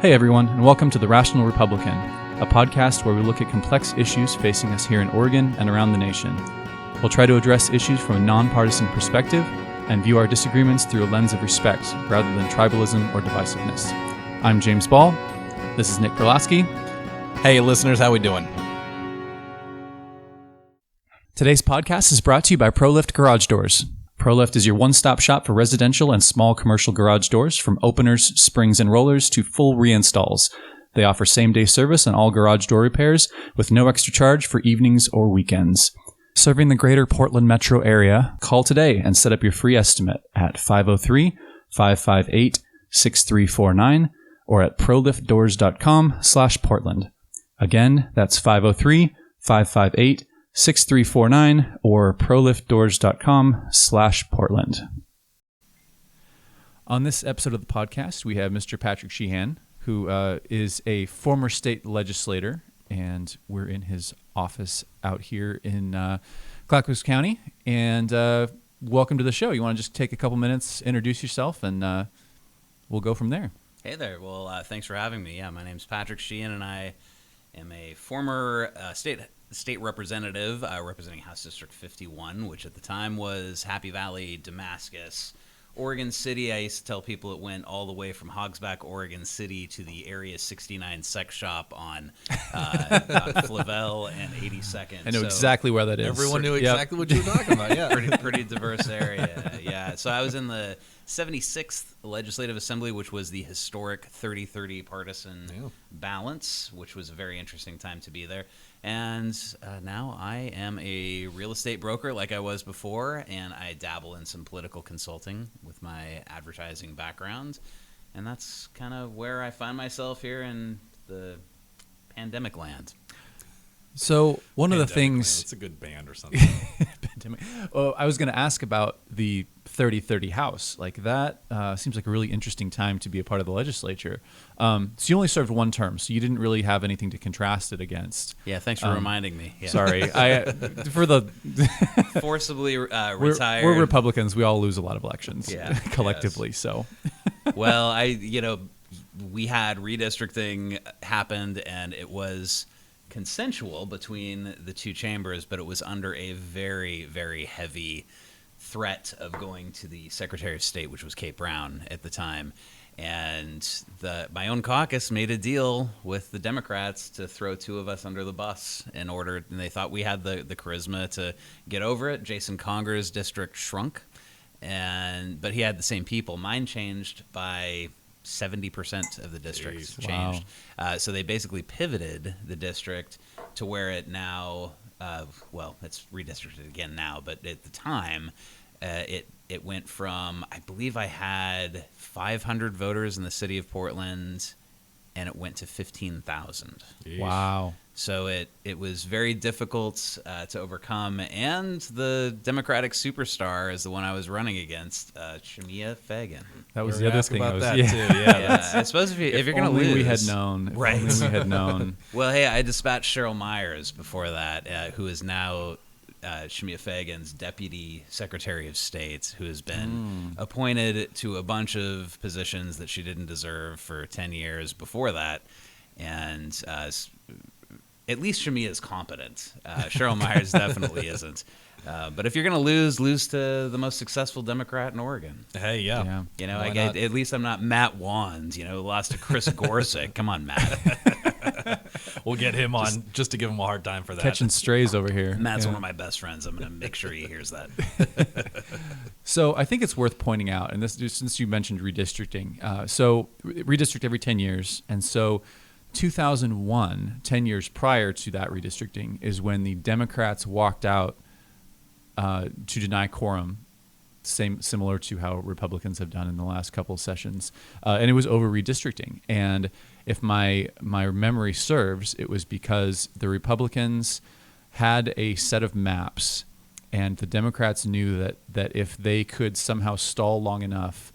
Hey everyone, and welcome to The Rational Republican, a podcast where we look at complex issues facing us here in Oregon and around the nation. We'll try to address issues from a nonpartisan perspective and view our disagreements through a lens of respect rather than tribalism or divisiveness. I'm James Ball. This is Nick Perlasky. Hey listeners, how we doing? Today's podcast is brought to you by ProLift Garage Doors. ProLift is your one-stop shop for residential and small commercial garage doors, from openers, springs, and rollers to full reinstalls. They offer same-day service on all garage door repairs with no extra charge for evenings or weekends. Serving the greater Portland metro area, call today and set up your free estimate at 503-558-6349 or at proliftdoors.com/Portland. Again, that's 503-558-6349 or proliftdoors.com/Portland. On this episode of the podcast, we have Mr. Patrick Sheehan, who is a former state legislator, and we're in his office out here in Clackamas County. And welcome to the show. You want to just take a couple minutes, introduce yourself, and we'll go from there. Hey there. Well, thanks for having me. Yeah, my name's Patrick Sheehan, and I am a former state representative representing House District 51, which at the time was Happy Valley, Damascus, Oregon City. I used to tell people it went all the way from Hogsback, Oregon City to the Area 69 sex shop on Flavel and 82nd. I know exactly where that is. Everyone knew exactly what you were talking about, yeah. Pretty diverse area, yeah. So I was in the 76th Legislative Assembly, which was the historic 30-30 partisan balance, which was a very interesting time to be there. And now I am a real estate broker like I was before, and I dabble in some political consulting with my advertising background. And that's kind of where I find myself here in the pandemic land. So one of the things... It's a good band or something. I was going to ask about the 30-30 House. Like that seems like a really interesting time to be a part of the legislature. So you only served one term, so you didn't really have anything to contrast it against. Yeah, thanks for reminding me. Yeah. Sorry. For the forcibly retired. We're Republicans. We all lose a lot of elections collectively. Yes. So, well, we had redistricting happened, and it was consensual between the two chambers, but it was under a very, very heavy threat of going to the Secretary of State, which was Kate Brown at the time. And my own caucus made a deal with the Democrats to throw two of us under the bus and they thought we had the charisma to get over it. Jason Conger's district shrunk, but he had the same people. Mine changed by 70% of the districts changed. Wow. So they basically pivoted the district to where it now, it's redistricted again now, but at the time, it went from, I believe I had 500 voters in the city of Portland, and it went to 15,000. Wow. So it was very difficult to overcome, and the Democratic superstar is the one I was running against, Shemia Fagan. That was the other thing. About that too. Yeah. I suppose if you're going to lose, we had known. Right. If only we had known. Well, hey, I dispatched Cheryl Myers before that, who is now Shemia Fagan's Deputy Secretary of State, who has been appointed to a bunch of positions that she didn't deserve for 10 years before that, and at least Shemia is competent. Cheryl Myers definitely isn't. But if you're going to lose to the most successful Democrat in Oregon. Hey, yeah. At least I'm not Matt Wands, lost to Chris Gorsuch. Come on, Matt. We'll get him on just to give him a hard time for that. Catching strays over here. Matt's one of my best friends. I'm going to make sure he hears that. So I think it's worth pointing out, and this since you mentioned redistricting. So redistrict every 10 years. And so 2001, 10 years prior to that redistricting, is when the Democrats walked out to deny quorum, similar to how Republicans have done in the last couple of sessions. And it was over redistricting. And if my memory serves, it was because the Republicans had a set of maps, and the Democrats knew that if they could somehow stall long enough,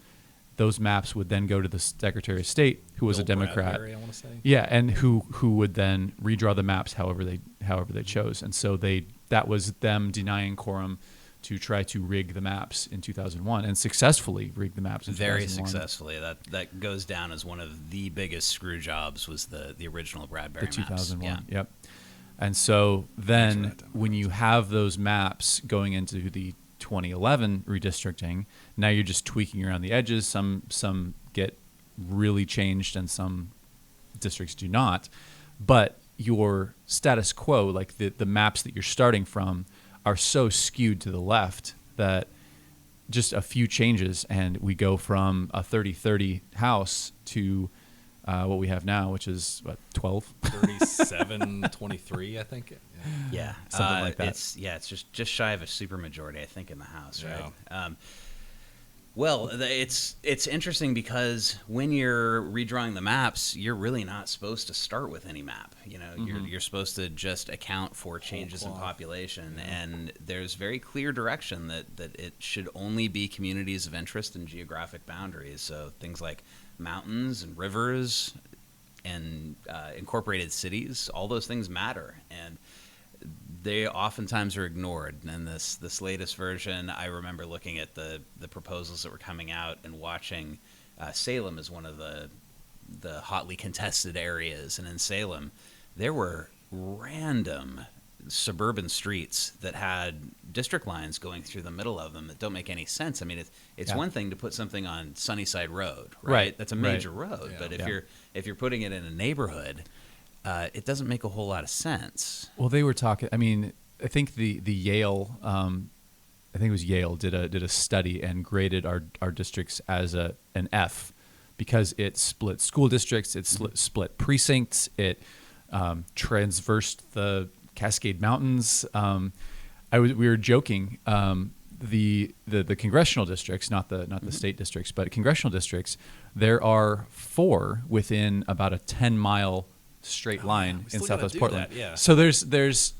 those maps would then go to the Secretary of State, who was a Democrat. Bradbury, I want to say. Yeah, and who would then redraw the maps however they chose. And so that was them denying quorum to try to rig the maps in 2001 and successfully rig the maps in Very 2001. successfully. That goes down as one of the biggest screw jobs, was the original Bradbury The maps. 2001. Yeah. Yep. And so then that demo. when you have those maps going into the 2011 redistricting, now you're just tweaking around the edges. Some get really changed and some districts do not. But your status quo, like the maps that you're starting from, are so skewed to the left that just a few changes and we go from a 30-30 house to what we have now, which is what, 12? 37-23, I think. Yeah, Something like that. It's just shy of a supermajority, I think, in the House, right? Yeah. Well, it's interesting because when you're redrawing the maps, you're really not supposed to start with any map. You know, you're supposed to just account for changes in population, and there's very clear direction that it should only be communities of interest and geographic boundaries. So things like mountains and rivers and incorporated cities, all those things matter, and they oftentimes are ignored. And this latest version, I remember looking at the proposals that were coming out and watching Salem as one of the hotly contested areas. And in Salem, there were random suburban streets that had district lines going through the middle of them that don't make any sense. I mean, it's one thing to put something on Sunnyside Road, right? That's a major road. Yeah. But if you're putting it in a neighborhood, it doesn't make a whole lot of sense. Well, they were talking. I mean, I think the Yale, I think it was Yale, did a study and graded our districts as an F because it split school districts, it split precincts, it transversed the Cascade Mountains. We were joking. The congressional districts, not the state districts, but congressional districts. There are 4 within about a 10-mile straight line in Southwest Portland. Yeah. So there's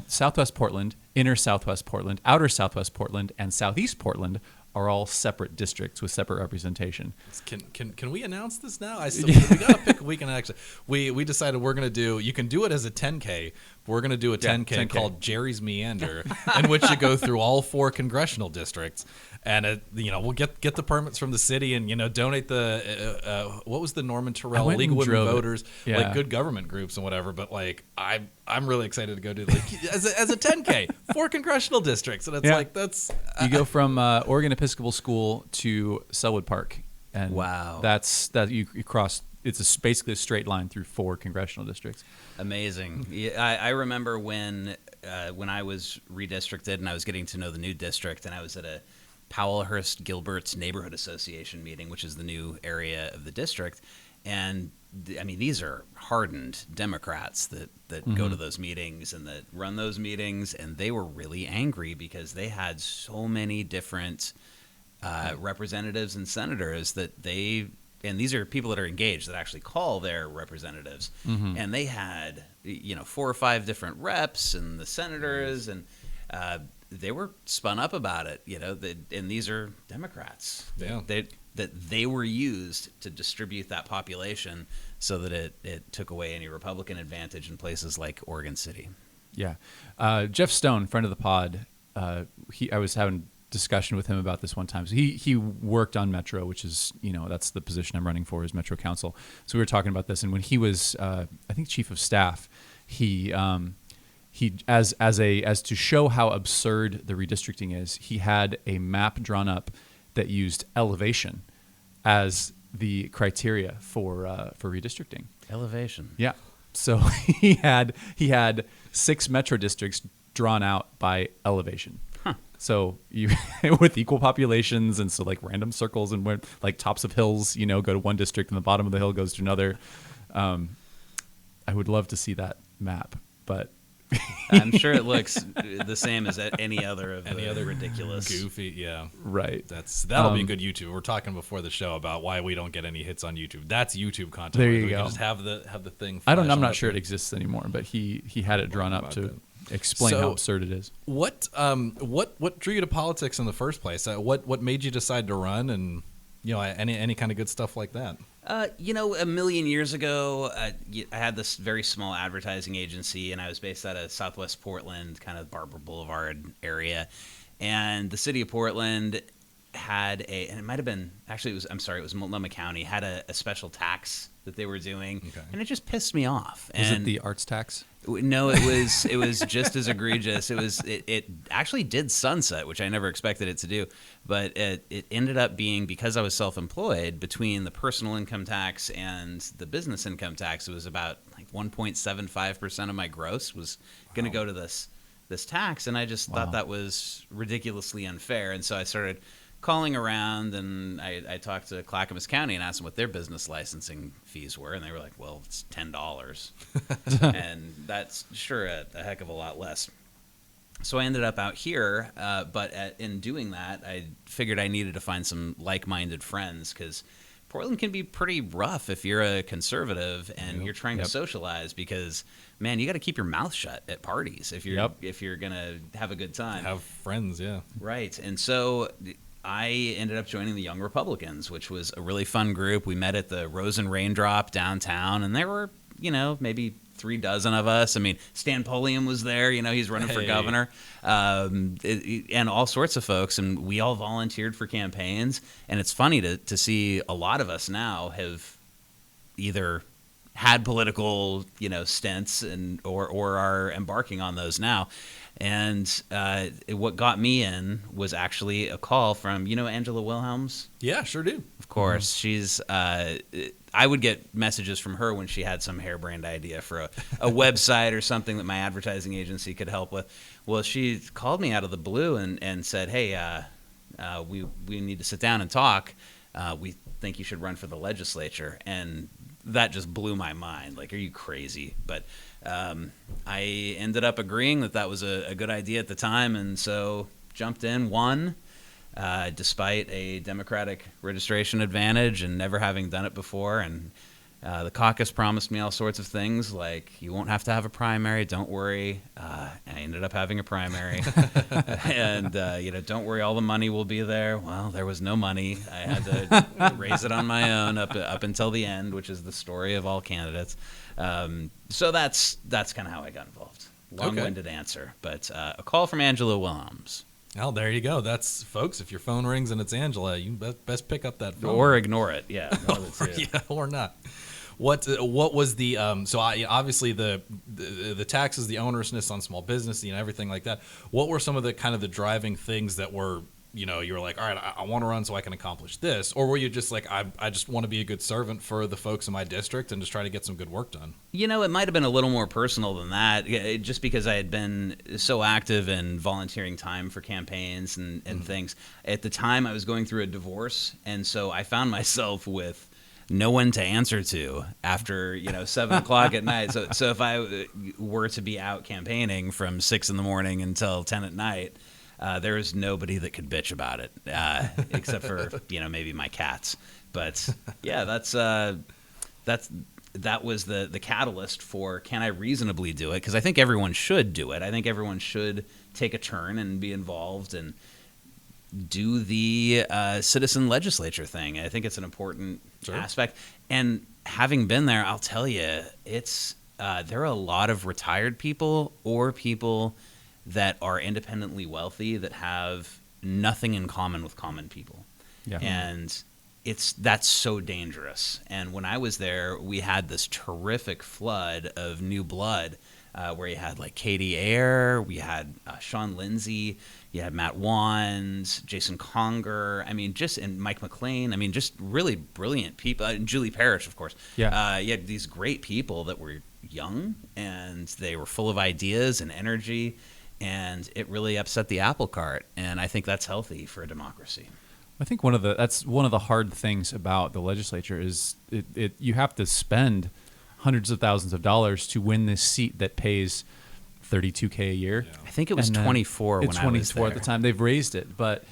Southwest Portland, inner Southwest Portland, outer Southwest Portland, and Southeast Portland are all separate districts with separate representation. Can we announce this now? We gotta pick a weekend. Actually, we decided we're gonna do. You can do it as a 10K. But we're gonna do a 10K called Jerry's Meander, in which you go through all 4 congressional districts, and we'll get the permits from the city and donate the what was the Norman Terrell went League of and Women drove it. Voters, Yeah. like good government groups and whatever. But like I'm really excited to go do as a 10K 4 congressional districts, and it's like that's You go from Oregon Episcopal School to Selwood Park, and Wow. you cross. It's basically a straight line through 4 congressional districts. Amazing. Yeah, I remember when I was redistricted and I was getting to know the new district, and I was at a Powellhurst Gilbert's Neighborhood Association meeting, which is the new area of the district. And I mean, these are hardened Democrats that go to those meetings and that run those meetings, and they were really angry because they had so many different representatives and senators and these are people that are engaged that actually call their representatives, and they had 4 or 5 different reps and the senators, and they were spun up about it, and these are Democrats. Yeah. They were used to distribute that population so that it took away any Republican advantage in places like Oregon City. Yeah. Jeff Stone, friend of the pod, I was having discussion with him about this one time. So he worked on Metro, which is, that's the position I'm running for, is Metro Council. So we were talking about this, and when he was, I think, chief of staff, he as to show how absurd the redistricting is, he had a map drawn up that used elevation as the criteria for redistricting. Elevation. Yeah. So he had 6 metro districts drawn out by elevation. Huh. So you with equal populations, and so like random circles, and where like tops of hills, go to one district and the bottom of the hill goes to another. I would love to see that map, but I'm sure it looks the same as any other ridiculous, goofy. Yeah, right. That'll be a good YouTube. We were talking before the show about why we don't get any hits on YouTube. That's YouTube content. There you we go. Can just have the thing. I'm flash on not up sure there. it exists anymore, but he had it drawn up to explain So- how absurd it is. What drew you to politics in the first place? What made you decide to run, and any kind of good stuff like that? A million years ago, I had this very small advertising agency, and I was based out of Southwest Portland, kind of Barber Boulevard area. And the city of Portland had and it might have been, actually it was Multnomah County, had a special tax that they were doing, and it just pissed me off. Was it the arts tax? No, it was just as egregious. It actually did sunset, which I never expected it to do, but it ended up being, because I was self-employed, between the personal income tax and the business income tax, it was about like 1.75% of my gross was going to go to this tax, and I just thought that was ridiculously unfair, and so I started calling around, and I talked to Clackamas County and asked them what their business licensing fees were, and they were like, well, it's $10. And that's sure a heck of a lot less. So I ended up out here, but in doing that, I figured I needed to find some like-minded friends, because Portland can be pretty rough if you're a conservative and you're trying to socialize, because, man, you got to keep your mouth shut at parties if you're going to have a good time. Have friends, yeah. Right. And so I ended up joining the Young Republicans, which was a really fun group. We met at the Rose and Raindrop downtown, and there were, maybe 36 of us. I mean, Stan Pulliam was there. He's running for governor, and all sorts of folks. And we all volunteered for campaigns. And it's funny to see a lot of us now have either had political, stints or are embarking on those now. And what got me in was actually a call from, Angela Wilhelms? Yeah, sure do. Of course. She's I would get messages from her when she had some harebrained idea for a website or something that my advertising agency could help with. Well, she called me out of the blue and said, hey, we need to sit down and talk. We think you should run for the legislature. And that just blew my mind. Like, are you crazy? But I ended up agreeing that was a good idea at the time, and so jumped in, won, despite a Democratic registration advantage and never having done it before. And the caucus promised me all sorts of things, like, you won't have to have a primary, don't worry. I ended up having a primary. And, don't worry, all the money will be there. Well, there was no money. I had to raise it on my own up until the end, which is the story of all candidates. So that's kind of how I got involved. Long-winded answer, but a call from Angela Wilhelms. Oh, there you go. That's, folks, if your phone rings and it's Angela, you best pick up that phone. Or ignore it, yeah. Or not. What was the obviously the taxes, the onerousness on small business, everything like that. What were some of the kind of the driving things that were, you were like, all right, I want to run so I can accomplish this? Or were you just like, I just want to be a good servant for the folks in my district and just try to get some good work done? It might have been a little more personal than that, just because I had been so active in volunteering time for campaigns and things. At the time, I was going through a divorce, and so I found myself with no one to answer to after 7 o'clock at night. So if I were to be out campaigning from 6 in the morning until 10 at night, there was nobody that could bitch about it, except for maybe my cats. But yeah, that was the catalyst for, can I reasonably do it? Because I think everyone should do it. I think everyone should take a turn and be involved and do the citizen legislature thing. I think it's an important aspect. And having been there, I'll tell you, it's there are a lot of retired people or people that are independently wealthy that have nothing in common with common people. Yeah. And that's so dangerous. And when I was there, we had this terrific flood of new blood, where you had like Katie Ayer, we had Sean Lindsay, you had Matt Wands, Jason Conger, and Mike McLean. Just really brilliant people. And Julie Parrish, of course. Yeah. You had these great people that were young, and they were full of ideas and energy, and it really upset the apple cart. And I think that's healthy for a democracy. I think that's one of the hard things about the legislature is you have to spend hundreds of thousands of dollars to win this seat that pays $32K a year. Yeah. I think it was 24 when I was there. It's 24 at the time. They've raised it, but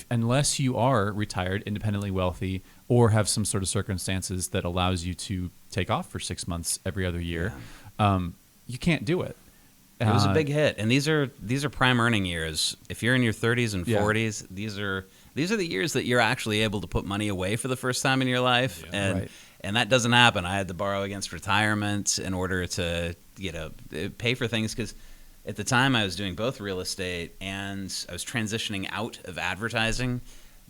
unless you are retired, independently wealthy, or have some sort of circumstances that allows you to take off for 6 months every other year, you can't do it. It was a big hit, and these are prime earning years. If you're in your 30s and 40s, these are the years that you're actually able to put money away for the first time in your life, and that doesn't happen. I had to borrow against retirement in order to pay for things, because at the time I was doing both real estate and I was transitioning out of advertising,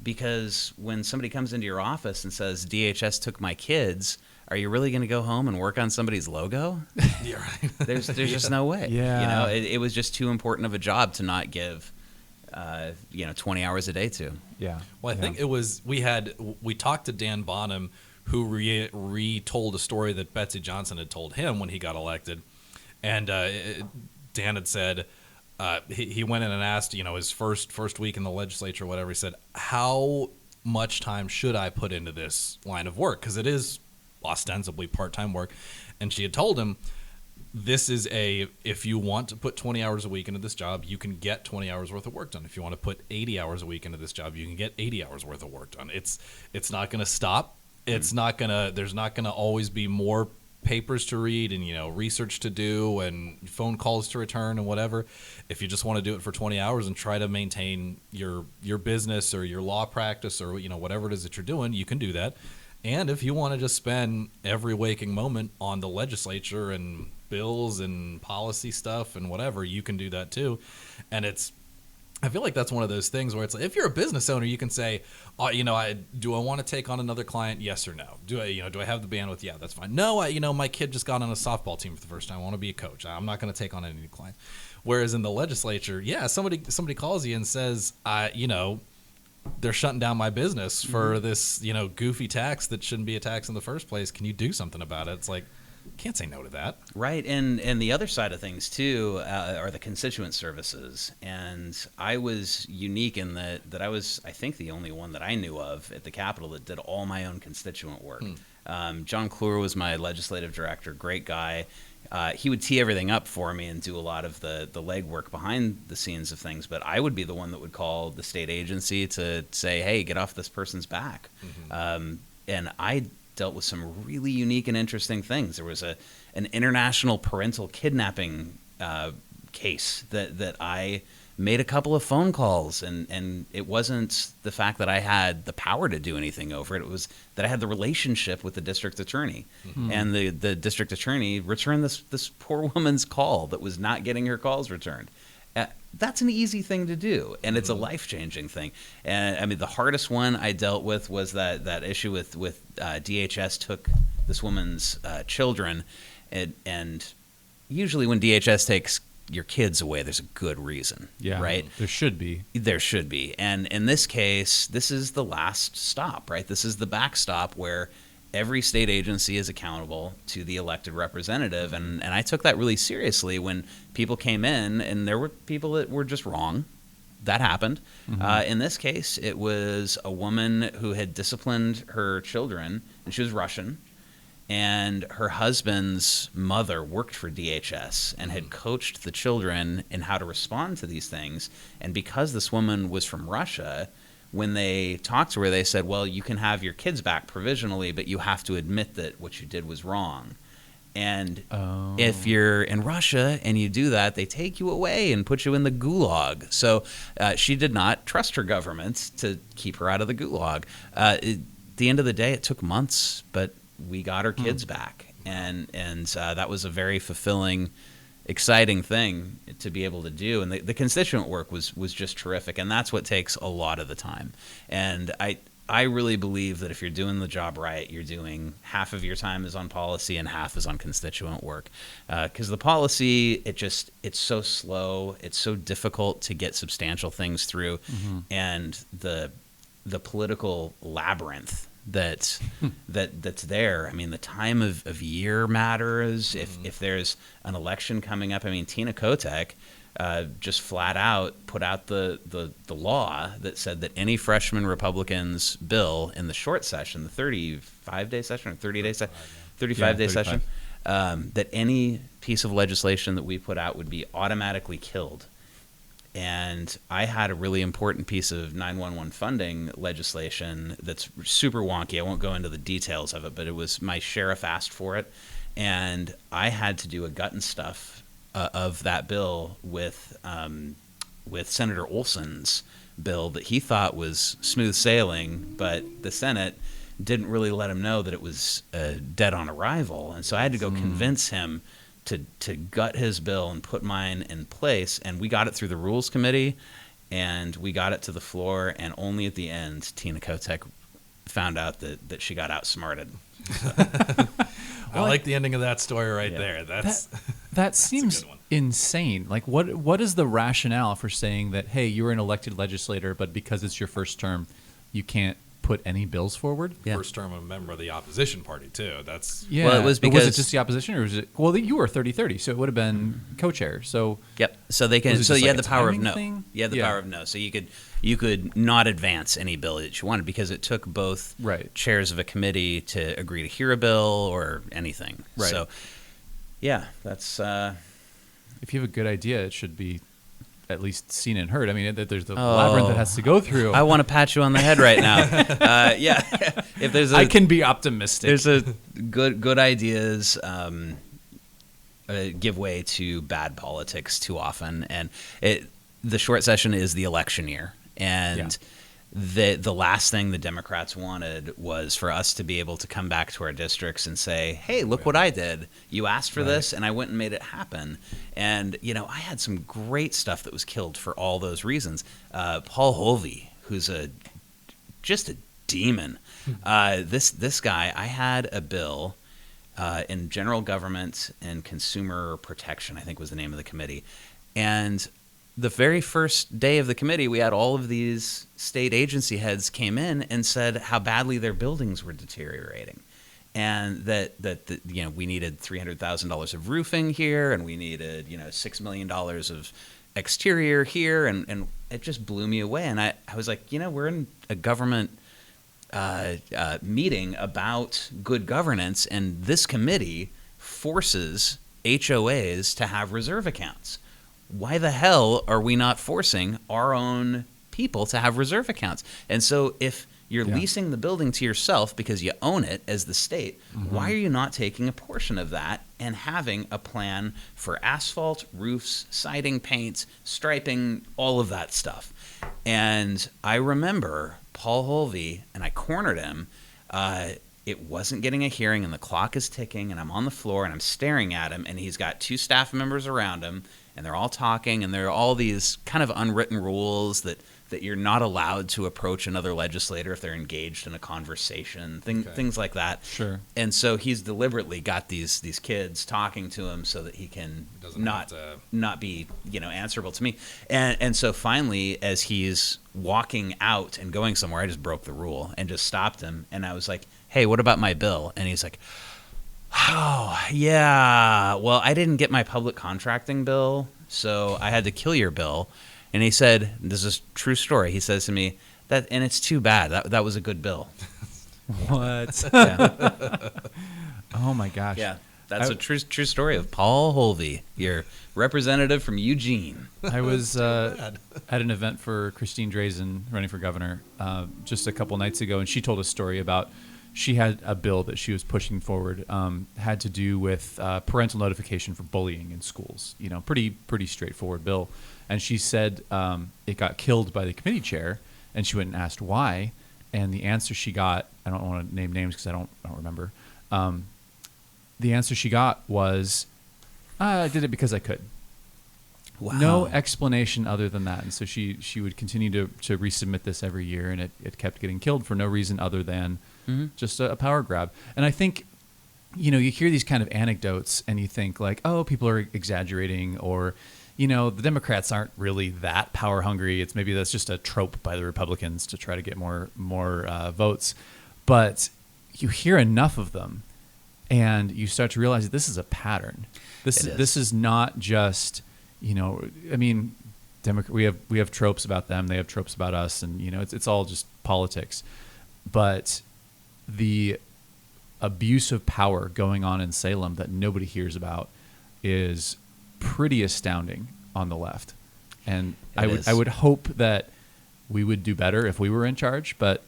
because when somebody comes into your office and says DHS took my kids, are you really going to go home and work on somebody's logo? You're right. There's just no way. Yeah. You know, it was just too important of a job to not give 20 hours a day to. Yeah. Well, I think it was we talked to Dan Bonham, who retold a story that Betsy Johnson had told him when he got elected, and Dan had said he went in and asked, his first week in the legislature, or whatever. He said, "How much time should I put into this line of work? Because it is ostensibly part-time work." And she had told him, this is if you want to put 20 hours a week into this job, you can get 20 hours worth of work done. If you want to put 80 hours a week into this job, you can get 80 hours worth of work done. It's not going to stop. There's not going to always be more papers to read and, research to do and phone calls to return and whatever. If you just want to do it for 20 hours and try to maintain your business or your law practice or, whatever it is that you're doing, you can do that. And if you want to just spend every waking moment on the legislature and bills and policy stuff and whatever, you can do that too. And I feel like that's one of those things where it's like, if you're a business owner, you can say, do I want to take on another client? Yes or no. Do I have the bandwidth? Yeah, that's fine. No, my kid just got on a softball team for the first time. I want to be a coach. I'm not going to take on any new clients. Whereas in the legislature, yeah, somebody calls you and says, they're shutting down my business for this, goofy tax that shouldn't be a tax in the first place. Can you do something about it? It's like, can't say no to that. Right. And the other side of things, too, are the constituent services. And I was unique in that I was, I think, the only one that I knew of at the Capitol that did all my own constituent work. John Kluwer was my legislative director, great guy. He would tee everything up for me and do a lot of the legwork behind the scenes of things. But I would be the one that would call the state agency to say, hey, get off this person's back. And I dealt with some really unique and interesting things. There was an international parental kidnapping case that I made a couple of phone calls, and it wasn't the fact that I had the power to do anything over it. It was that I had the relationship with the district attorney, and the district attorney returned this poor woman's call that was not getting her calls returned. That's an easy thing to do, and it's a life-changing thing. And I mean, the hardest one I dealt with was that issue with DHS took this woman's children, and usually when DHS takes your kids away, there's a good reason, right? There should be. There should be. And in this case, this is the last stop, right? This is the backstop where every state agency is accountable to the elected representative. And I took that really seriously when people came in and there were people that were just wrong. That happened. In this case, it was a woman who had disciplined her children, and she was Russian. And her husband's mother worked for DHS and had coached the children in how to respond to these things. And because this woman was from Russia, when they talked to her, they said, well, you can have your kids back provisionally, but you have to admit that what you did was wrong. And if you're in Russia and you do that, they take you away and put you in the gulag. So she did not trust her government to keep her out of the gulag. At the end of the day, it took months, but we got her kids back. And that was a very fulfilling, exciting thing to be able to do. And the constituent work was just terrific. And that's what takes a lot of the time. And I really believe that if you're doing the job right, you're doing half of your time is on policy and half is on constituent work. Because the policy, it's so slow. It's so difficult to get substantial things through. And the political labyrinth that's there. I mean, the time of year matters. If there's an election coming up, I mean, Tina Kotek just flat out put out the law that said that any freshman Republicans bill in the short session, the 35-day session or 30-day session, 35-day session, that any piece of legislation that we put out would be automatically killed. And I had a really important piece of 911 funding legislation that's super wonky. I won't go into the details of it, but it was my sheriff asked for it. And I had to do a gut and stuff of that bill with Senator Olson's bill that he thought was smooth sailing, but the Senate didn't really let him know that it was dead on arrival. And so I had to go convince him to gut his bill and put mine in place, and we got it through the Rules Committee, and we got it to the floor, and only at the end Tina Kotek found out that she got outsmarted. I like the ending of that story right there. That seems insane. Like, what is the rationale for saying that, hey, you're an elected legislator, but because it's your first term, you can't put any bills forward? Yeah. First term of a member of the opposition party too. That's Well, it was because was it just the opposition, or was it? Well, you were 30-30, so it would have been co-chair. So yep. So they can. Was it So just you like had the a power of timing no. thing? You had the power of no. So you could not advance any bill that you wanted because it took both chairs of a committee to agree to hear a bill or anything. Right. So yeah, that's. If you have a good idea, it should be at least seen and heard. I mean, there's the labyrinth that has to go through. I want to pat you on the head right now. Yeah, if there's I can be optimistic. There's a good ideas give way to bad politics too often, and the short session is the election year, and the last thing the Democrats wanted was for us to be able to come back to our districts and say, hey, look what I did. You asked for this, and I went and made it happen. And, I had some great stuff that was killed for all those reasons. Paul Holvey, who's just a demon. This guy, I had a bill in general government and consumer protection, I think was the name of the committee. And the very first day of the committee, we had all of these state agency heads came in and said how badly their buildings were deteriorating, and that we needed $300,000 of roofing here, and we needed $6 million of exterior here, and it just blew me away. And I was like, we're in a government meeting about good governance, and this committee forces HOAs to have reserve accounts. Why the hell are we not forcing our own people to have reserve accounts? And so if you're leasing the building to yourself because you own it as the state, why are you not taking a portion of that and having a plan for asphalt, roofs, siding, paints, striping, all of that stuff? And I remember Paul Holvey, and I cornered him. It wasn't getting a hearing, and the clock is ticking, and I'm on the floor, and I'm staring at him, and he's got two staff members around him, and they're all talking, and there are all these kind of unwritten rules that you're not allowed to approach another legislator if they're engaged in a conversation, things like that. Sure. And so he's deliberately got these kids talking to him so that he can not be answerable to me. And so finally, as he's walking out and going somewhere, I just broke the rule and just stopped him, and I was like, hey, what about my bill? And he's like, oh, yeah, well, I didn't get my public contracting bill, so I had to kill your bill. And he said, this is a true story, he says to me, and it's too bad. That was a good bill. What? Yeah. Oh, my gosh. Yeah, that's a true story of Paul Holvey, your representative from Eugene. I was at an event for Christine Drazen running for governor just a couple nights ago, and she told a story about she had a bill that she was pushing forward, had to do with parental notification for bullying in schools. Pretty straightforward bill. And she said it got killed by the committee chair, and she went and asked why. And the answer she got, I don't want to name names because I don't remember. The answer she got was, I did it because I could. Wow. No explanation other than that. And so she would continue to resubmit this every year, and it kept getting killed for no reason other than just a power grab. And I think, you hear these kind of anecdotes and you think like, oh, people are exaggerating, or, the Democrats aren't really that power hungry. Maybe that's just a trope by the Republicans to try to get more votes. But you hear enough of them and you start to realize that this is a pattern. This is not just, we have tropes about them. They have tropes about us, and it's all just politics. But the abuse of power going on in Salem that nobody hears about is pretty astounding on the left. And I would hope that we would do better if we were in charge, but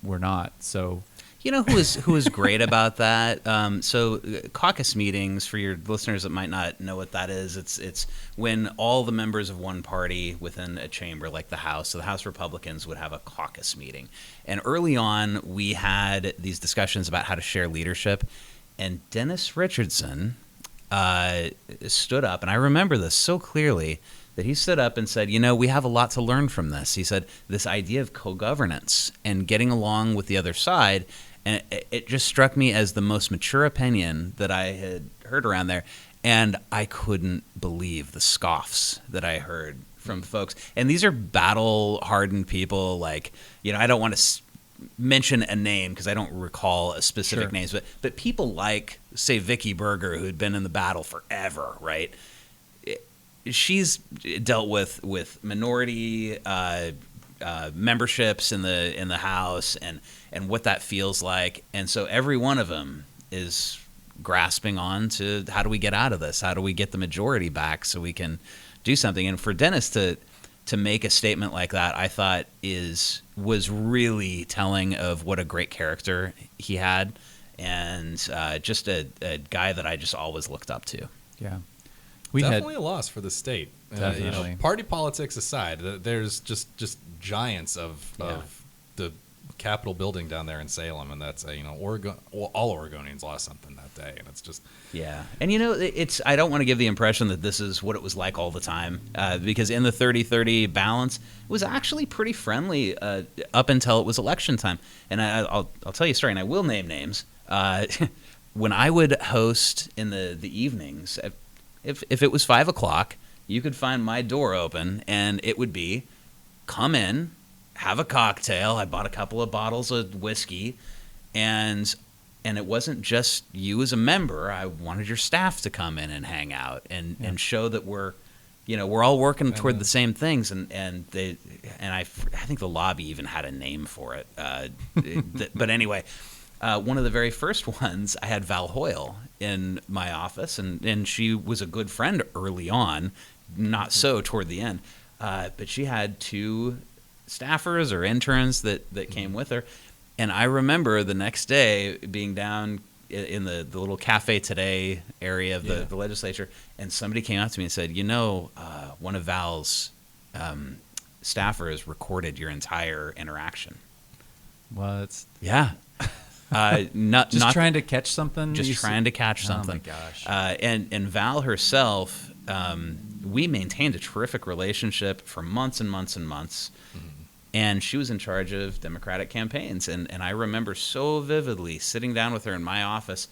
we're not. So who is great about that? So caucus meetings, for your listeners that might not know what that is, it's when all the members of one party within a chamber, like the House, so the House Republicans would have a caucus meeting. And early on, we had these discussions about how to share leadership. And Dennis Richardson, stood up, and I remember this so clearly, that he stood up and said, we have a lot to learn from this. He said, this idea of co-governance and getting along with the other side, and it just struck me as the most mature opinion that I had heard around there. And I couldn't believe the scoffs that I heard from folks. And these are battle-hardened people. Like, I don't want to mention a name because I don't recall a specific names, but people like, say, Vicky Berger, who had been in the battle forever, right? She's dealt with minority memberships in the House and what that feels like. And so every one of them is grasping on to, how do we get out of this? How do we get the majority back so we can do something? And for Dennis to make a statement like that, I thought was really telling of what a great character he had, and just a guy that I just always looked up to. Yeah. Definitely a loss for the state. Definitely. Party politics aside, there's just giants of the Capitol building down there in Salem, and that's Oregon. Well, all Oregonians lost something that day, and it's just And it's I don't want to give the impression that this is what it was like all the time, because in the 30-30 balance, it was actually pretty friendly up until it was election time. And I'll tell you a story, and I will name names. When I would host in the evenings, if it was 5 o'clock, you could find my door open, and it would be, come in, have a cocktail. I bought a couple of bottles of whiskey, and it wasn't just you as a member. I wanted your staff to come in and hang out and show that we're all working toward the same things. And I think the lobby even had a name for it. But anyway, one of the very first ones, I had Val Hoyle in my office, and she was a good friend early on, not so toward the end. But she had 2 staffers or interns that came with her. And I remember the next day being down in the little Cafe Today area of the legislature, and somebody came up to me and said, one of Val's staffers recorded your entire interaction. What? Yeah. Not trying to catch something? Just trying to catch something. Oh, my gosh. And Val herself, we maintained a terrific relationship for months and months and months. Mm-hmm. And she was in charge of Democratic campaigns. And I remember so vividly sitting down with her in my office,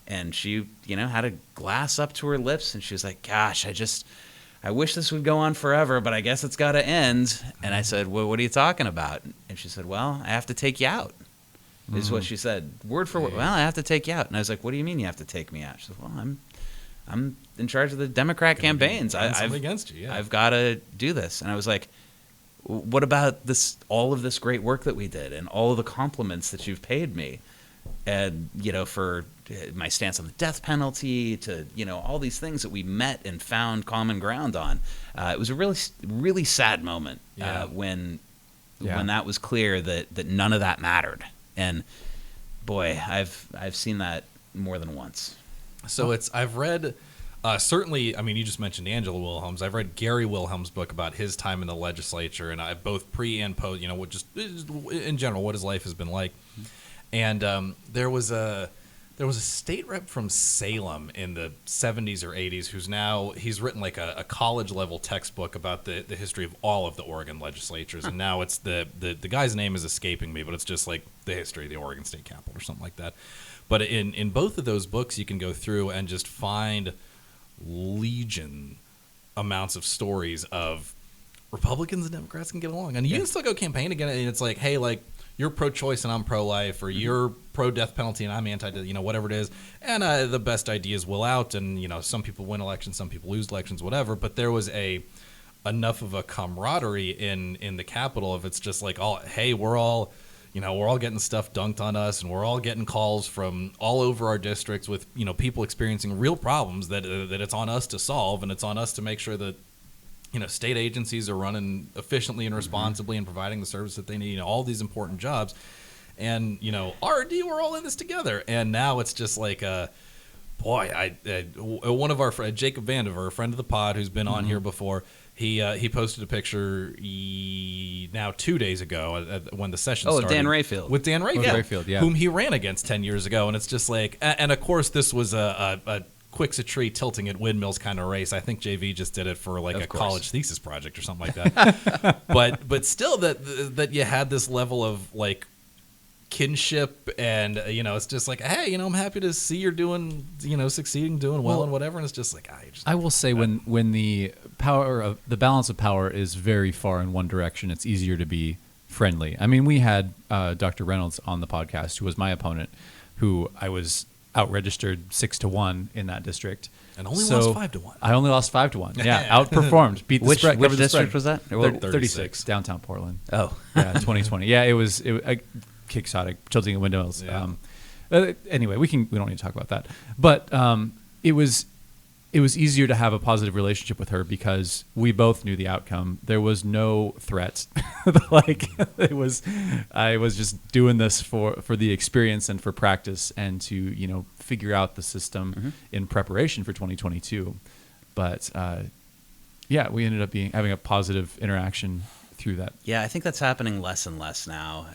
and she, had a glass up to her lips, and she was like, gosh, I wish this would go on forever, but I guess it's got to end. And I said, well, what are you talking about? And she said, well, I have to take you out. Is what she said, word for word. Well, I have to take you out. And I was like, what do you mean you have to take me out? She said, well, I'm in charge of the Democrat campaigns. I'm against you. Yeah. I've got to do this. And I was like, what about this? All of this great work that we did, and all of the compliments that you've paid me, and for my stance on the death penalty, to all these things that we met and found common ground on. It was a really, really sad moment when that was clear that none of that mattered. And boy, I've seen that more than once. So I've read. Certainly, I mean, you just mentioned Angela Wilhelms. I've read Gary Wilhelms' book about his time in the legislature, and I've both pre and post, just in general, what his life has been like. And there was a state rep from Salem in the 70s or 80s he's written like a college level textbook about the history of all of the Oregon legislatures. And now it's the guy's name is escaping me, but it's just like the history of the Oregon State Capitol or something like that. But in both of those books, you can go through and just find legion amounts of stories of Republicans and Democrats can get along, and you can still go campaign again, and it's like, hey, like, you're pro-choice and I'm pro-life, or you're pro-death penalty and I'm anti, whatever it is, and the best ideas will out, and some people win elections, some people lose elections, whatever. But there was enough of a camaraderie in the Capitol of, it's just like, we're all getting stuff dunked on us, and we're all getting calls from all over our districts with, people experiencing real problems that it's on us to solve, and it's on us to make sure that, state agencies are running efficiently and responsibly and providing the service that they need, all these important jobs. And, RD, we're all in this together. And now it's just like, one of our friends, Jacob Vandiver, a friend of the pod who's been on here before, he posted a picture now 2 days ago when the session started. Dan Rayfield. With Dan Rayfield. Rayfield, yeah. Whom he ran against 10 years ago. And it's just like, and of course this was a quicks a tree tilting at windmills kind of race. I think JV just did it for like Of a course. college thesis project or something like that. but still that you had this level of like kinship, and it's just like, hey, I'm happy to see you're doing, succeeding, doing well, and whatever. And it's just like, I will say when the balance of power is very far in one direction, it's easier to be friendly. I mean, we had Dr. Reynolds on the podcast, who was my opponent, who I was out-registered 6-1 in that district. And only lost 5-1. I only lost 5-1. Yeah, outperformed, beat the Which spread. district was that? 36, downtown Portland. Oh. Yeah, 2020. Yeah, it was quixotic, tilting at windmills. Yeah. Anyway, we don't need to talk about that. But it was easier to have a positive relationship with her because we both knew the outcome. There was no threat. I was just doing this for the experience and for practice, and to figure out the system in preparation for 2022. But we ended up having a positive interaction through that. Yeah, I think that's happening less and less now.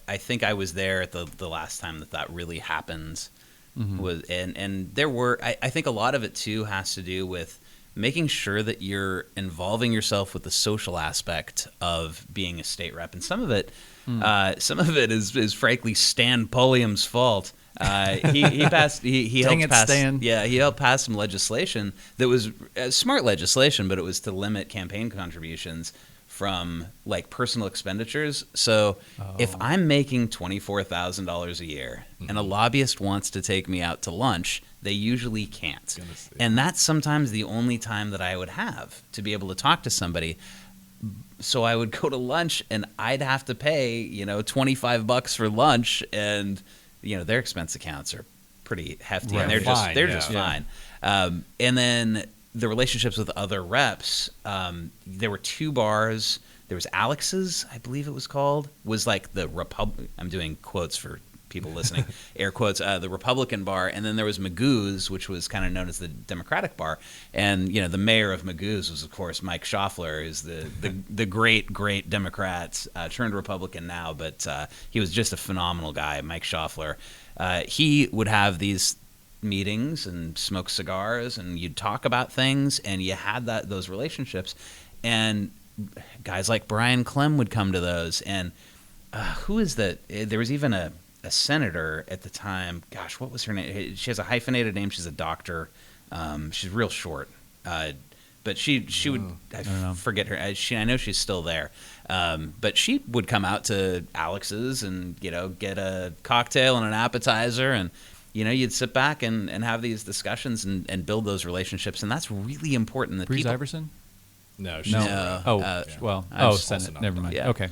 I think I was there at the last time that really happened. And there were, I think a lot of it too has to do with making sure that you're involving yourself with the social aspect of being a state rep, and some of it is frankly Stan Pulliam's fault. He passed. He helped pass. Stan. Yeah, he helped pass some legislation that was smart legislation, but it was to limit campaign contributions from like personal expenditures. So if I'm making $24,000 a year and a lobbyist wants to take me out to lunch, they usually can't. And that's sometimes the only time that I would have to be able to talk to somebody. So I would go to lunch and I'd have to pay, $25 for lunch, and their expense accounts are pretty hefty, Right. and they're just Fine. fine. And then the relationships with other reps, there were 2 bars. There was Alex's, I believe it was called, was like the I'm doing quotes for people listening, air quotes, the Republican bar. And then there was Magoo's, which was kind of known as the Democratic bar. And, the mayor of Magoo's was, of course, Mike Schaffler, who's the great Democrat, turned Republican now, but he was just a phenomenal guy, Mike Schaffler. He would have these meetings and smoke cigars, and you'd talk about things, and you had those relationships, and guys like Brian Clem would come to those. And who is that? There was even a senator at the time. Gosh, what was her name? She has a hyphenated name. She's a doctor. She's real short, but she would, I forget her. I know she's still there, but she would come out to Alex's and get a cocktail and an appetizer, and you'd sit back and have these discussions and build those relationships, and that's really important. That Breeze Iverson? No, she's Senate. Never mind. Yeah. Okay.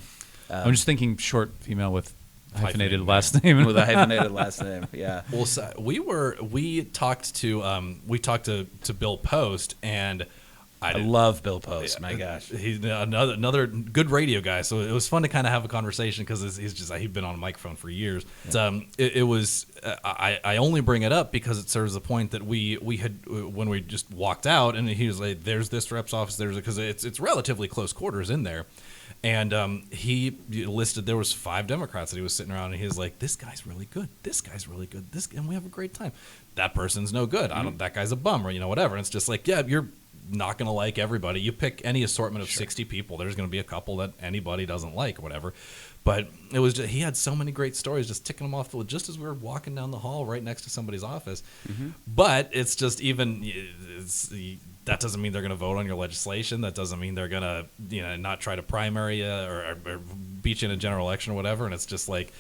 I'm just thinking short female with hyphenated last name. With a hyphenated last name, yeah. Well, so we talked to Bill Post, and I love Bill Post. My gosh, he's another good radio guy. So it was fun to kind of have a conversation because he'd been on a microphone for years. Yeah. It was I only bring it up because it serves the point that we had when we just walked out, and he was like, "There's this rep's office." Because it's relatively close quarters in there. And he listed, there was 5 Democrats that he was sitting around, and he was like, "This guy's really good. This guy's really good. And we have a great time. That person's no good. That guy's a bum, or whatever." And it's just like, yeah, you're not going to like everybody. You pick any assortment of 60 people, there's going to be a couple that anybody doesn't like or whatever. But it was he had so many great stories, just ticking them off just as we were walking down the hall right next to somebody's office. But it's just that doesn't mean they're going to vote on your legislation. That doesn't mean they're going to not try to primary you or beat you in a general election or whatever. And it's just like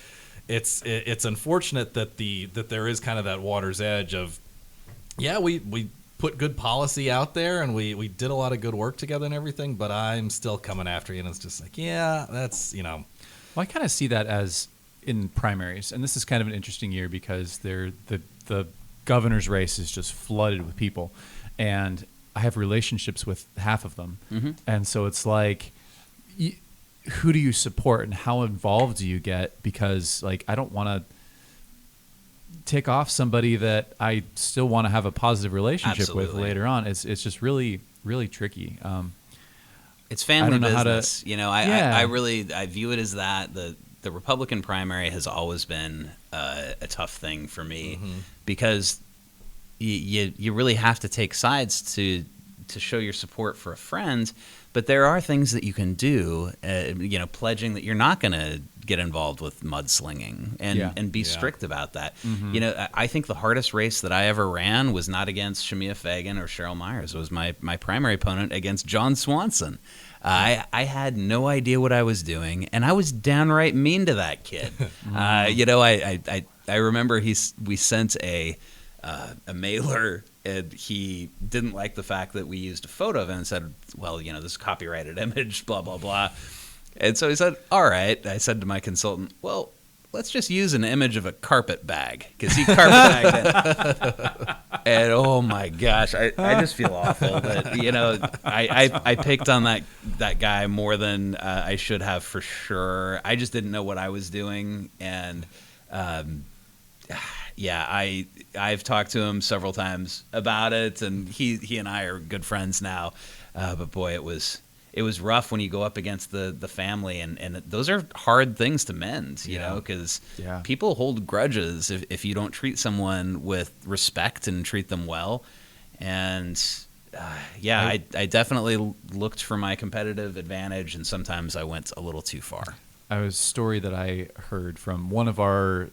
it's unfortunate that there is kind of that water's edge of, yeah, we put good policy out there and we did a lot of good work together and everything, but I'm still coming after you. And it's just like, yeah, that's Well, I kind of see that as in primaries, and this is kind of an interesting year because the governor's race is just flooded with people, and I have relationships with half of them, and so it's like, who do you support and how involved do you get? Because I don't want to tick off somebody that I still want to have a positive relationship with later on. It's just really, really tricky. It's family business. I view it as that. The Republican primary has always been a tough thing for me because you really have to take sides to show your support for a friend. But there are things that you can do, pledging that you're not going to get involved with mudslinging and be strict about that. Mm-hmm. I think the hardest race that I ever ran was not against Shemia Fagan or Cheryl Myers. It was my primary opponent against John Swanson. I had no idea what I was doing, and I was downright mean to that kid. I remember we sent a mailer, and he didn't like the fact that we used a photo of him and said, well, this is a copyrighted image, blah, blah, blah. And so he said, all right. I said to my consultant, well, let's just use an image of a carpet bag, because he carpet bagged it. And oh my gosh, I just feel awful that, I picked on that guy more than I should have, for sure. I just didn't know what I was doing. And, I've talked to him several times about it, and he and I are good friends now. But boy, it was rough when you go up against the family, and those are hard things to mend, because people hold grudges if you don't treat someone with respect and treat them well. And I definitely looked for my competitive advantage, and sometimes I went a little too far. I was a story that I heard from one of our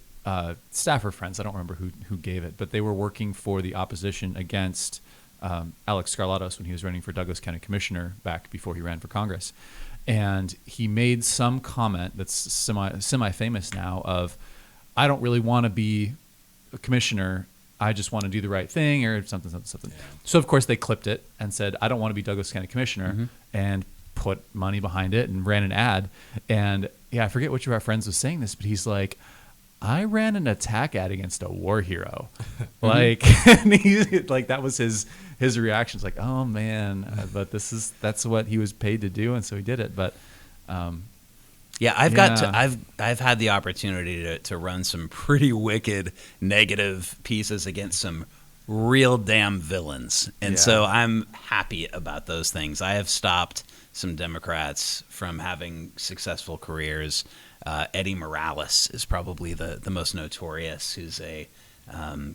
staffer friends. I don't remember who gave it, but they were working for the opposition against Alex Scarlottas when he was running for Douglas County Commissioner back before he ran for Congress. And he made some comment that's semi-famous now of, I don't really want to be a commissioner. I just want to do the right thing, or something. Yeah. So, of course, they clipped it and said, I don't want to be Douglas County Commissioner, and put money behind it and ran an ad. And, I forget which of our friends was saying this, but he's like, I ran an attack ad against a war hero. And that was his reaction. It's like, oh man, but that's what he was paid to do, and so he did it. But I've had the opportunity to run some pretty wicked negative pieces against some real damn villains, and so I'm happy about those things. I have stopped some Democrats from having successful careers. Eddie Morales is probably the most notorious, who's a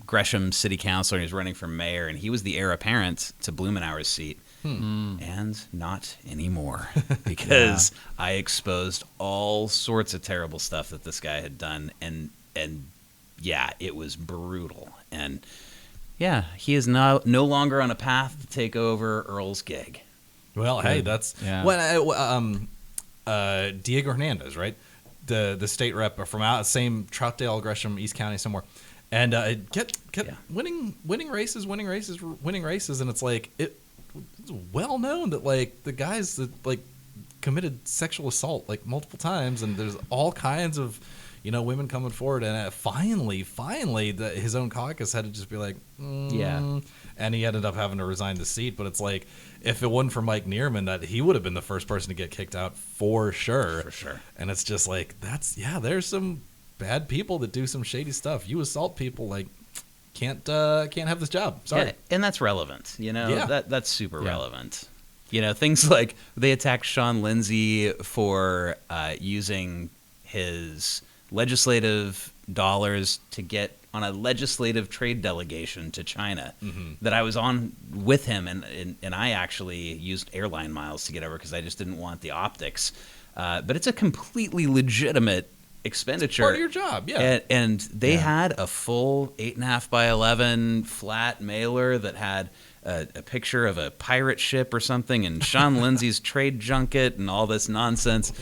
Gresham city councilor. He's running for mayor, and he was the heir apparent to Blumenauer's seat. And not anymore, because I exposed all sorts of terrible stuff that this guy had done, and it was brutal. And he is no longer on a path to take over Earl's gig. Well, hey, that's Diego Hernandez, right? The state rep from out same Troutdale, Gresham, East County somewhere, and kept winning races, and it's like it's well known that like the guys that like committed sexual assault like multiple times, and there's all kinds of women coming forward, and finally his own caucus had to just be like and he ended up having to resign the seat. But it's like, if it wasn't for Mike Neerman, that he would have been the first person to get kicked out for sure. And it's just like, there's some bad people that do some shady stuff. You assault people, like, can't have this job. Sorry. Yeah, and that's relevant. That's super relevant. Things like they attacked Sean Lindsay for using his legislative dollars to get on a legislative trade delegation to China that I was on with him, and I actually used airline miles to get over because I just didn't want the optics. But it's a completely legitimate expenditure. It's part of your job, yeah. And they had a full 8.5 by 11 flat mailer that had a picture of a pirate ship or something, and Sean Lindsay's trade junket and all this nonsense.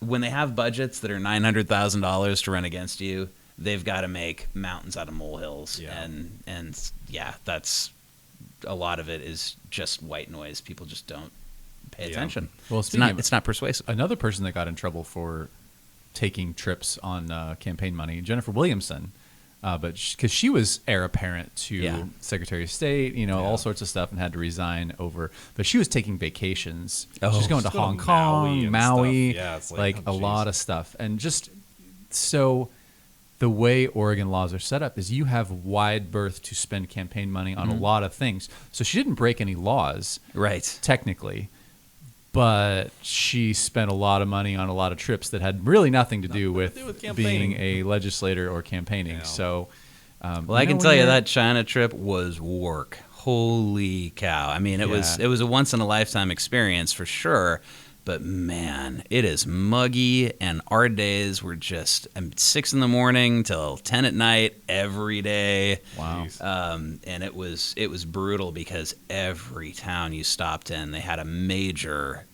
When they have budgets that are $900,000 to run against you, they've got to make mountains out of molehills, and that's a lot of it is just white noise. People just don't pay attention. Well, it's not persuasive. Another person that got in trouble for taking trips on campaign money, Jennifer Williamson, but because she was heir apparent to Secretary of State, all sorts of stuff, and had to resign over. But she was taking vacations. She's going to Hong Kong, Maui, it's a lot of stuff. And just so the way Oregon laws are set up is you have wide berth to spend campaign money on a lot of things. So she didn't break any laws, right? Technically. But she spent a lot of money on a lot of trips that had really nothing to do with being a legislator or campaigning. So, Well, I can tell you that China trip was work. Holy cow. I mean, it was a once in a lifetime experience for sure. But man, it is muggy, and our days were just 6 a.m. till 10 p.m. every day. Wow. And it was brutal because every town you stopped in, they had a major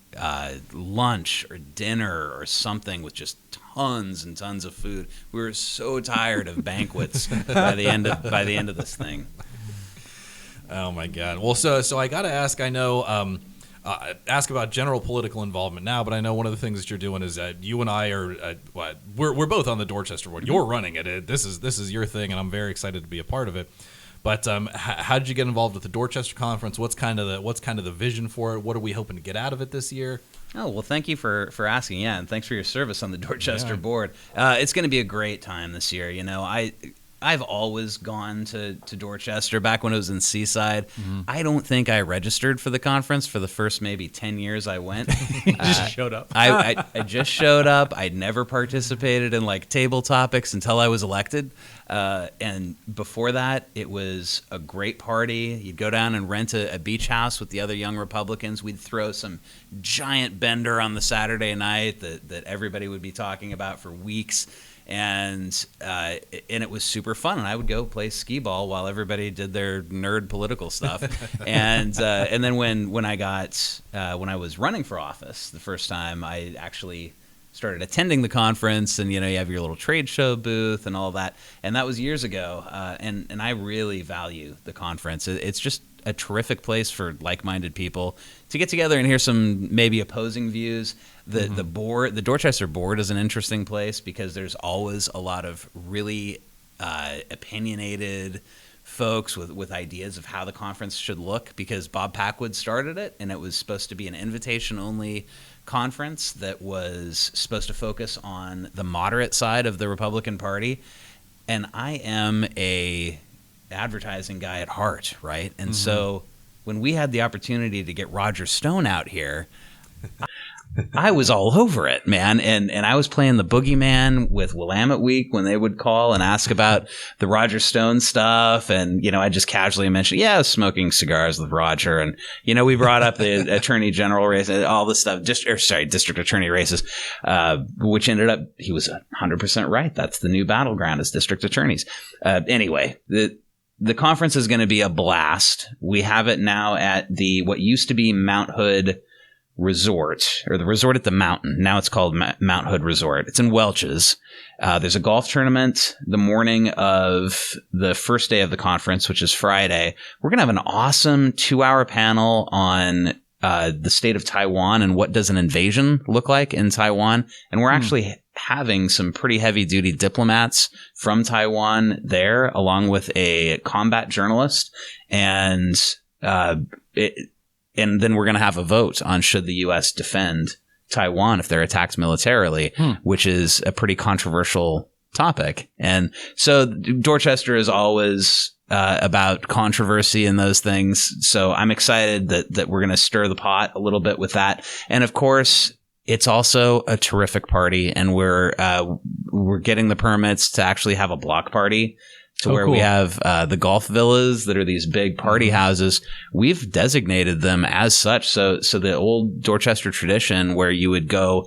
lunch or dinner or something with just tons and tons of food. We were so tired of banquets by the end of this thing. Oh my God. Well, so I got to ask. I know. Ask about general political involvement now, but I know one of the things that you're doing is you and I are we're both on the Dorchester board. You're running it. This is your thing, and I'm very excited to be a part of it. But how did you get involved with the Dorchester Conference? What's kind of the vision for it? What are we hoping to get out of it this year? Oh, well, thank you for asking. Yeah, and thanks for your service on the Dorchester board. It's going to be a great time this year. You know, I've always gone to Dorchester back when it was in Seaside. Mm-hmm. I don't think I registered for the conference for the first maybe 10 years I went. You just showed up. I just showed up. I'd never participated in like table topics until I was elected. And before that, it was a great party. You'd go down and rent a beach house with the other young Republicans. We'd throw some giant bender on the Saturday night that everybody would be talking about for weeks. And it was super fun, and I would go play skee ball while everybody did their nerd political stuff. and then when I was running for office the first time, I actually started attending the conference, and you have your little trade show booth and all that. And that was years ago. And I really value the conference. It's just a terrific place for like-minded people to get together and hear some maybe opposing views. The Dorchester board is an interesting place because there's always a lot of really opinionated folks with ideas of how the conference should look, because Bob Packwood started it, and it was supposed to be an invitation-only conference that was supposed to focus on the moderate side of the Republican Party. And I am a advertising guy at heart, right? And so when we had the opportunity to get Roger Stone out here, I was all over it, man. And I was playing the boogeyman with Willamette Week when they would call and ask about the Roger Stone stuff. And, I just casually mentioned, smoking cigars with Roger. And, we brought up the attorney general race, all this stuff, district attorney races, which ended up, he was 100% right. That's the new battleground, is district attorneys. Anyway, the conference is going to be a blast. We have it now at what used to be Mount Hood Resort, or the resort at the mountain. Now it's called Mount Hood Resort. It's in Welch's. There's a golf tournament the morning of the first day of the conference, which is Friday. We're going to have an awesome 2-hour panel on the state of Taiwan and what does an invasion look like in Taiwan. And we're actually having some pretty heavy-duty diplomats from Taiwan there, along with a combat journalist. And and then we're going to have a vote on should the U.S. defend Taiwan if they're attacked militarily, which is a pretty controversial topic. And so Dorchester is always about controversy and those things. So I'm excited that we're going to stir the pot a little bit with that. And of course, it's also a terrific party, and we're getting the permits to actually have a block party. Where cool. We have the golf villas that are these big party houses. We've designated them as such. So the old Dorchester tradition where you would go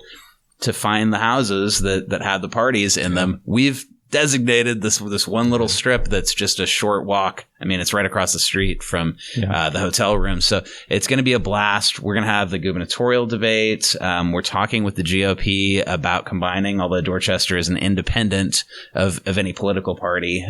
to find the houses that had the parties in them, we've designated this one little strip that's just a short walk. I mean, it's right across the street from the hotel room. So it's going to be a blast. We're going to have the gubernatorial debate. We're talking with the GOP about combining, although Dorchester is an independent of any political party.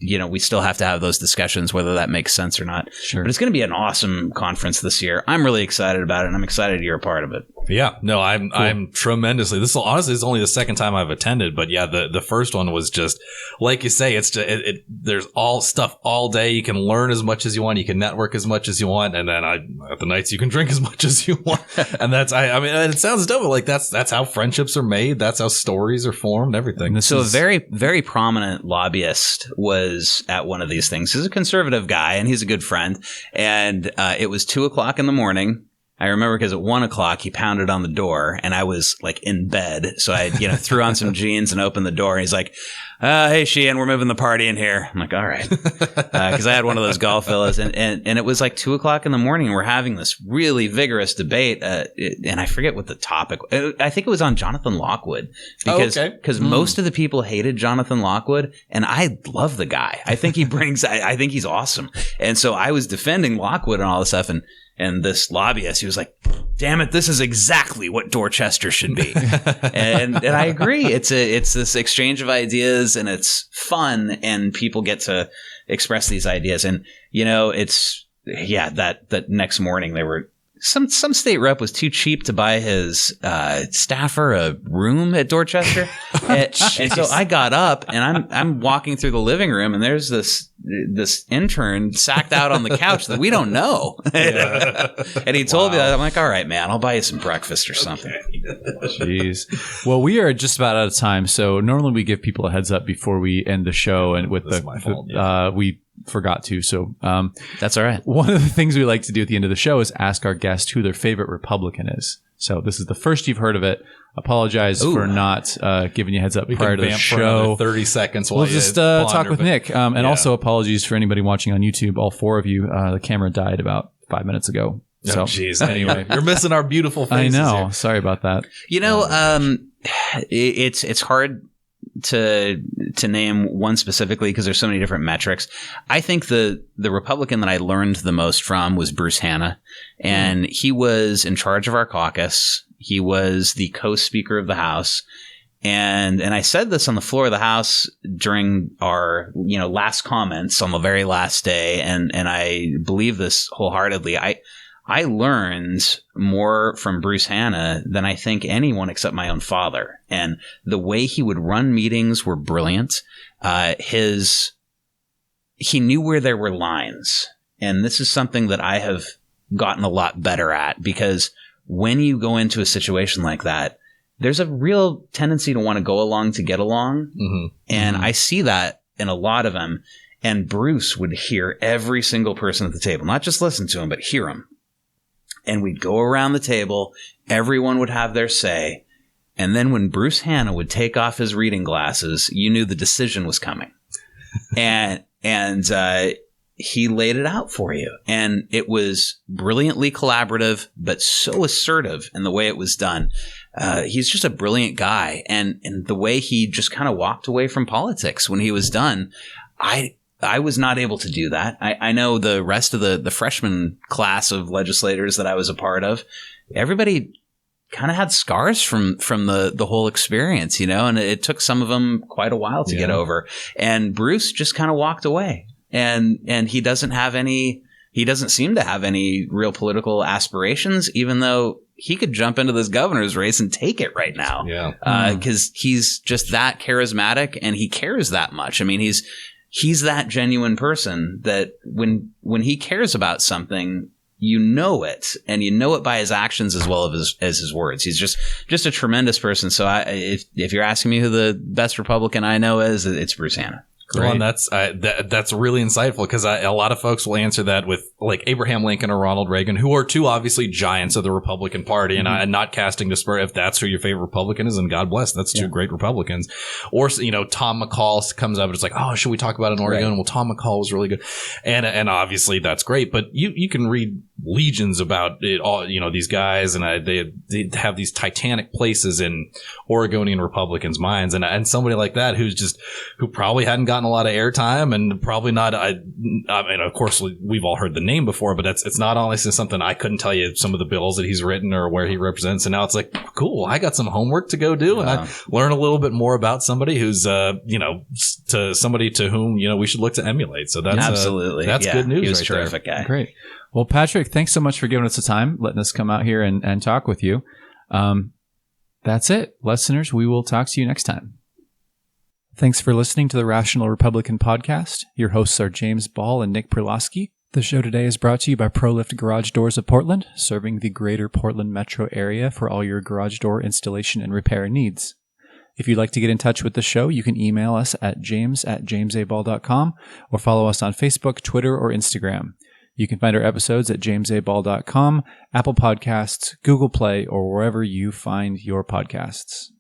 We still have to have those discussions, whether that makes sense or not. Sure. But it's going to be an awesome conference this year. I'm really excited about it, and I'm excited you're a part of it. Yeah, no, I'm tremendously. This honestly is only the second time I've attended, but yeah, the first one was just like you say. It's just, there's all stuff all day. You can learn as much as you want. You can network as much as you want, and then at the nights you can drink as much as you want. And that's I mean, it sounds dope. But like that's how friendships are made. That's how stories are formed. Everything. So a very, very prominent lobbyist was at one of these things. He's a conservative guy, and he's a good friend. And it was 2:00 in the morning. I remember because at 1 o'clock he pounded on the door and I was like in bed. So I, threw on some jeans and opened the door and he's like, hey, Sheehan, we're moving the party in here. I'm like, all right. Cause I had one of those golf villas and it was like 2 o'clock in the morning. And we're having this really vigorous debate. And I forget what the topic, I think it was on Jonathan Lockwood because most of the people hated Jonathan Lockwood and I love the guy. I think he brings, I think he's awesome. And so I was defending Lockwood and all this stuff. And this lobbyist, he was like, damn it, this is exactly what Dorchester should be. and I agree. It's this exchange of ideas and it's fun and people get to express these ideas. And, that next morning they were some state rep was too cheap to buy his staffer a room at Dorchester. and so I got up and I'm walking through the living room and there's this intern sacked out on the couch that we don't know. And he told me that. I'm like, all right, man, I'll buy you some breakfast or something. Jeez. Well, we are just about out of time. So normally we give people a heads up before we end the show and with we forgot to. So that's all right. One of the things we like to do at the end of the show is ask our guest who their favorite Republican is. So this is the first you've heard of it. Apologize for not giving you a heads up prior to the show. 30 seconds. We'll just talk with Nick. And also apologies for anybody watching on YouTube. All four of you, the camera died about 5 minutes ago. So anyway, you're missing our beautiful faces. I know. Here. Sorry about that. It's hard to name one specifically because there's so many different metrics. I think the Republican that I learned the most from was Bruce Hanna, and he was in charge of our caucus. He was the co-speaker of the House. And I said this on the floor of the House during our, last comments on the very last day. And I believe this wholeheartedly. I learned more from Bruce Hanna than I think anyone except my own father. And the way he would run meetings were brilliant. He knew where there were lines. And this is something that I have gotten a lot better at, because when you go into a situation like that, there's a real tendency to want to go along to get along. Mm-hmm. And I see that in a lot of them. And Bruce would hear every single person at the table, not just listen to him, but hear him. And we'd go around the table. Everyone would have their say. And then when Bruce Hanna would take off his reading glasses, you knew the decision was coming. and he laid it out for you. And it was brilliantly collaborative, but so assertive in the way it was done. He's just a brilliant guy. And the way he just kind of walked away from politics when he was done, I was not able to do that. I know the rest of the freshman class of legislators that I was a part of, everybody kind of had scars from the whole experience, and it took some of them quite a while to get over. And Bruce just kind of walked away, and he doesn't seem to have any real political aspirations, even though he could jump into this governor's race and take it right now. Yeah. 'Cause he's just that charismatic and he cares that much. I mean, he's that genuine person that when he cares about something, you know it, and you know it by his actions as well as his words. He's just a tremendous person. So if you're asking me who the best Republican I know is, it's Bruce Hanna. Well, and that's really insightful, because a lot of folks will answer that with like Abraham Lincoln or Ronald Reagan, who are two obviously giants of the Republican Party, and I'm not casting disperse. If that's who your favorite Republican is, and God bless, that's two great Republicans. Or Tom McCall comes up and it's like, oh, should we talk about it in Oregon? Right. Well, Tom McCall was really good, and obviously that's great. But you can read legions about it all. These guys, and they have these titanic places in Oregonian Republicans' minds, and somebody like that who probably hadn't gotten a lot of airtime, and probably not. I mean, of course, we've all heard the name before, but it's not honestly something I couldn't tell you some of the bills that he's written or where he represents. And now it's like, cool, I got some homework to go do, and I learn a little bit more about somebody who's, to somebody to whom we should look to emulate. So that's absolutely that's good news. He was right a terrific there. Guy. Great. Well, Patrick, thanks so much for giving us the time, letting us come out here and talk with you. That's it, listeners. We will talk to you next time. Thanks for listening to the Rational Republican Podcast. Your hosts are James Ball and Nick Perlosky. The show today is brought to you by ProLift Garage Doors of Portland, serving the greater Portland metro area for all your garage door installation and repair needs. If you'd like to get in touch with the show, you can email us at james@jamesaball.com or follow us on Facebook, Twitter, or Instagram. You can find our episodes at jamesaball.com, Apple Podcasts, Google Play, or wherever you find your podcasts.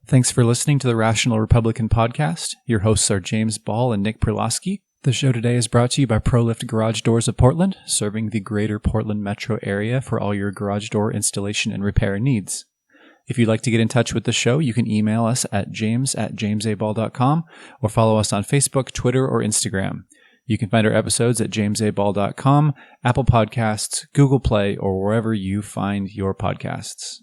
Thanks for listening to the Rational Republican podcast. Your hosts are James Ball and Nick Perlosky. The show today is brought to you by ProLift Garage Doors of Portland, serving the greater Portland metro area for all your garage door installation and repair needs. If you'd like to get in touch with the show, you can email us at james@jamesaball.com or follow us on Facebook, Twitter, or Instagram. You can find our episodes at jamesaball.com, Apple Podcasts, Google Play, or wherever you find your podcasts.